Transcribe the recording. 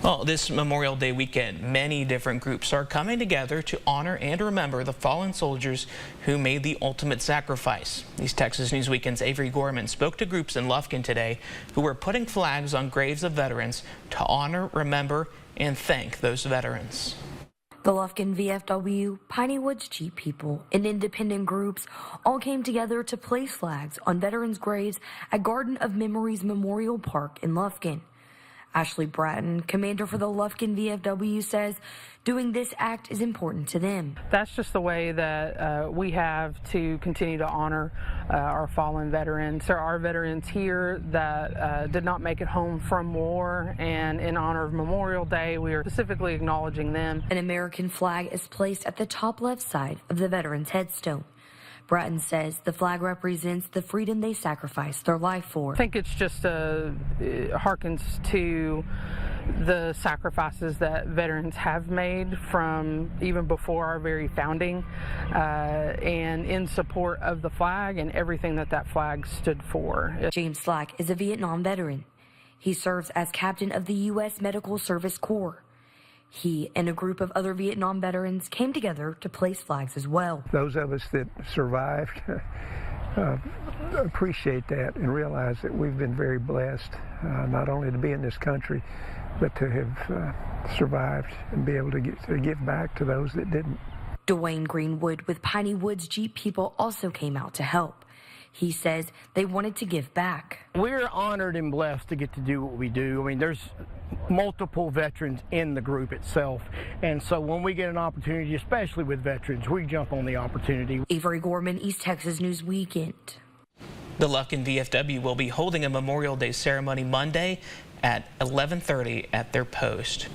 Well, this Memorial Day weekend, many different groups are coming together to honor and remember the fallen soldiers who made the ultimate sacrifice. These Texas News Weekend's Avery Gorman spoke to groups in Lufkin today who were putting flags on graves of veterans to honor, remember, and thank those veterans. The Lufkin VFW, Piney Woods Jeep people, and independent groups all came together to place flags on veterans' graves at Garden of Memories Memorial Park in Lufkin. Ashley Bratton, commander for the Lufkin VFW, says doing this act is important to them. That's just the way that we have to continue to honor our fallen veterans. There are veterans here that did not make it home from war, and in honor of Memorial Day, we are specifically acknowledging them. An American flag is placed at the top left side of the veterans' headstone. Bratton says the flag represents the freedom they sacrificed their life for. I think it's just harkens to the sacrifices that veterans have made from even before our very founding, and in support of the flag and everything that flag stood for. James Slack is a Vietnam veteran. He serves as captain of the U.S. Medical Service Corps. He and a group of other Vietnam veterans came together to place flags as well. Those of us that survived appreciate that and realize that we've been very blessed, not only to be in this country, but to have survived and be able to give back to those that didn't. Dwayne Greenwood with Piney Woods Jeep people also came out to help. He says they wanted to give back. We're honored and blessed to get to do what we do. I mean, there's multiple veterans in the group itself, and so when we get an opportunity, especially with veterans, we jump on the opportunity. Avery Gorman, East Texas News Weekend. The Lufkin VFW will be holding a Memorial Day ceremony Monday at 11:30 at their post.